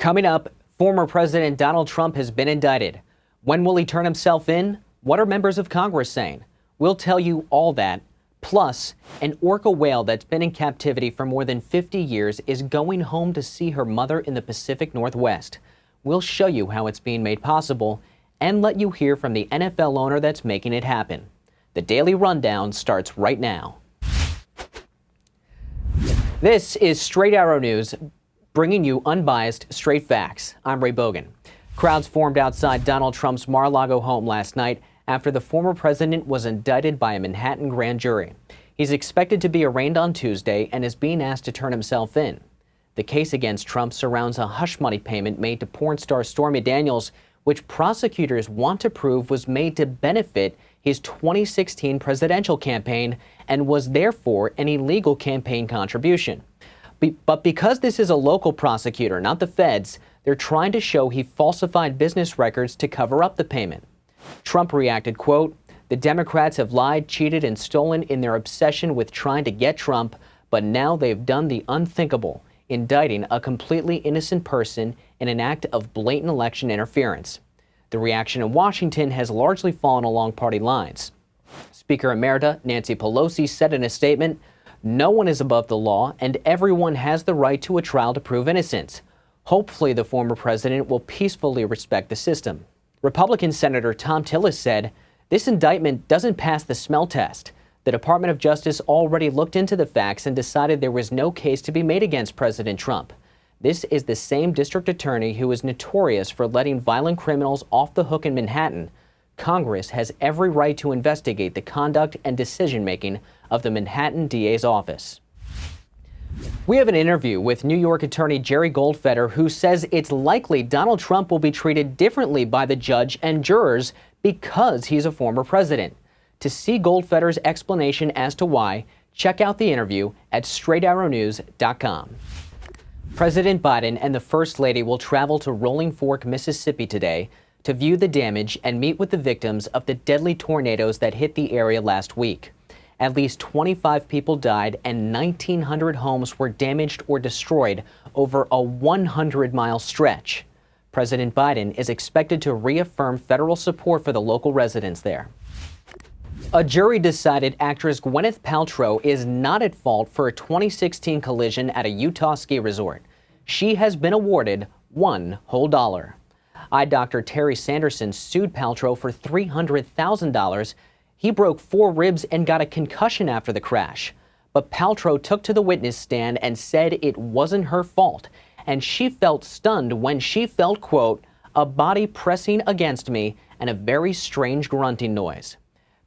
Coming up, former President Donald Trump has been indicted. When will he turn himself in? What are members of Congress saying? We'll tell you all that. Plus, an orca whale that's been in captivity for more than 50 years is going home to see her mother in the Pacific Northwest. We'll show you how it's being made possible and let you hear from the NFL owner that's making it happen. The Daily Rundown starts right now. This is Straight Arrow News, bringing you unbiased, straight facts. I'm Ray Bogan. Crowds formed outside Donald Trump's Mar-a-Lago home last night after the former president was indicted by a Manhattan grand jury. He's expected to be arraigned on Tuesday and is being asked to turn himself in. The case against Trump surrounds a hush money payment made to porn star Stormy Daniels, which prosecutors want to prove was made to benefit his 2016 presidential campaign and was therefore an illegal campaign contribution. But because this is a local prosecutor, not the feds, they're trying to show he falsified business records to cover up the payment. Trump reacted, quote, "The Democrats have lied, cheated, and stolen in their obsession with trying to get Trump, but now they've done the unthinkable, indicting a completely innocent person in an act of blatant election interference." The reaction in Washington has largely fallen along party lines. Speaker Emerita Nancy Pelosi said in a statement, "No one is above the law, and everyone has the right to a trial to prove innocence. Hopefully, the former president will peacefully respect the system." Republican Senator Tom Tillis said, "This indictment doesn't pass the smell test. The Department of Justice already looked into the facts and decided there was no case to be made against President Trump. This is the same district attorney who is notorious for letting violent criminals off the hook in Manhattan. Congress has every right to investigate the conduct and decision-making of the Manhattan DA's office." We have an interview with New York attorney Jerry Goldfeder, who says it's likely Donald Trump will be treated differently by the judge and jurors because he's a former president. To see Goldfeder's explanation as to why, check out the interview at straightarrownews.com. President Biden and the First Lady will travel to Rolling Fork, Mississippi today to view the damage and meet with the victims of the deadly tornadoes that hit the area last week. At least 25 people died and 1,900 homes were damaged or destroyed over a 100-mile stretch. President Biden is expected to reaffirm federal support for the local residents there. A jury decided actress Gwyneth Paltrow is not at fault for a 2016 collision at a Utah ski resort. She has been awarded $1 whole. Eye doctor Terry Sanderson sued Paltrow for $300,000. He broke 4 ribs and got a concussion after the crash. But Paltrow took to the witness stand and said it wasn't her fault, and she felt stunned when she felt, quote, "a body pressing against me and a very strange grunting noise."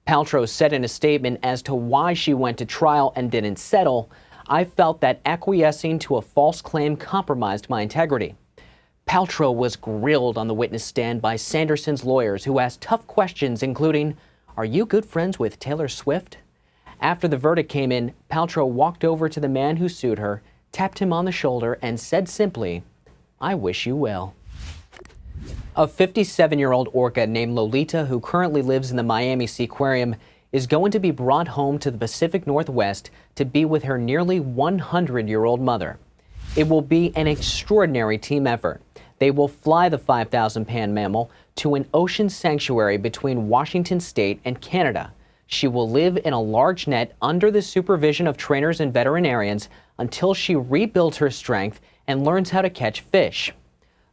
Paltrow said in a statement as to why she went to trial and didn't settle, "I felt that acquiescing to a false claim compromised my integrity." Paltrow was grilled on the witness stand by Sanderson's lawyers, who asked tough questions, including, "Are you good friends with Taylor Swift?" After the verdict came in, Paltrow walked over to the man who sued her, tapped him on the shoulder, and said simply, "I wish you well." A 57-year-old orca named Lolita, who currently lives in the Miami Seaquarium, is going to be brought home to the Pacific Northwest to be with her nearly 100-year-old mother. It will be an extraordinary team effort. They will fly the 5,000-pound mammal to an ocean sanctuary between Washington State and Canada. She will live in a large net under the supervision of trainers and veterinarians until she rebuilds her strength and learns how to catch fish.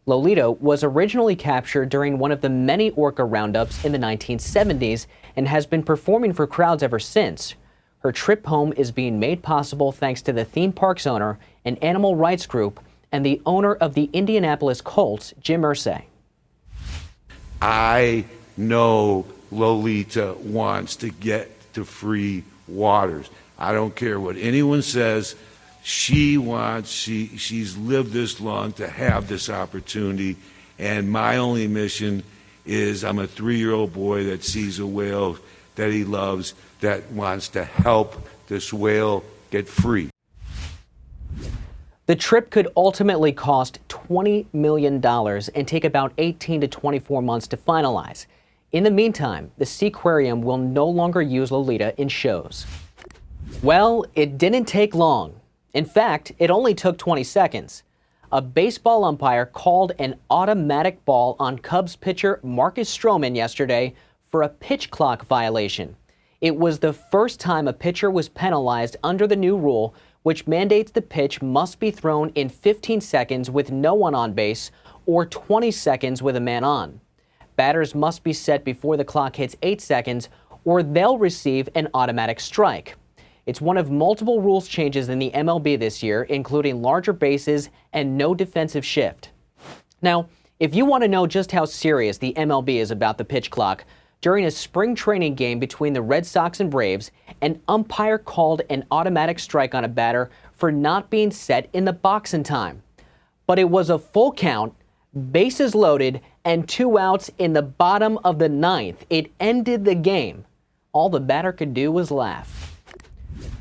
Lolita was originally captured during one of the many orca roundups in the 1970s and has been performing for crowds ever since. Her trip home is being made possible thanks to the theme park's owner, an animal rights group, and the owner of the Indianapolis Colts, Jim Irsay. I know Lolita wants to get to free waters. I don't care what anyone says. She's lived this long to have this opportunity, and my only mission is I'm a 3-year-old boy that sees a whale that he loves, that wants to help this whale get free. The trip could ultimately cost $20 million and take about 18 to 24 months to finalize. In the meantime, the Seaquarium will no longer use Lolita in shows. Well, it didn't take long. In fact, it only took 20 seconds. A baseball umpire called an automatic ball on Cubs pitcher Marcus Stroman yesterday for a pitch clock violation. It was the first time a pitcher was penalized under the new rule, which mandates the pitch must be thrown in 15 seconds with no one on base or 20 seconds with a man on. Batters must be set before the clock hits 8 seconds or they'll receive an automatic strike. It's one of multiple rules changes in the MLB this year, including larger bases and no defensive shift. Now, if you want to know just how serious the MLB is about the pitch clock, during a spring training game between the Red Sox and Braves, an umpire called an automatic strike on a batter for not being set in the box in time. But it was a full count, bases loaded, and 2 outs in the bottom of the 9th. It ended the game. All the batter could do was laugh.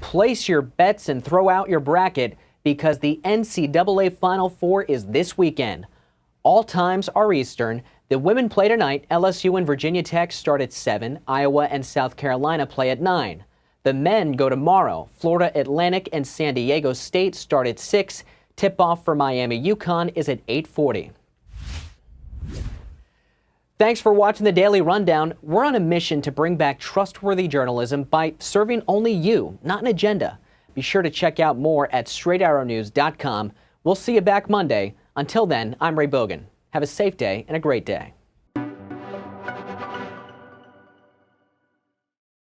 Place your bets and throw out your bracket because the NCAA Final Four is this weekend. All times are Eastern. The women play tonight. LSU and Virginia Tech start at 7. Iowa and South Carolina play at 9. The men go tomorrow. Florida Atlantic and San Diego State start at 6. Tip-off for Miami UConn is at 8:40. Thanks for watching the Daily Rundown. We're on a mission to bring back trustworthy journalism by serving only you, not an agenda. Be sure to check out more at straightarrownews.com. We'll see you back Monday. Until then, I'm Ray Bogan. Have a safe day and a great day.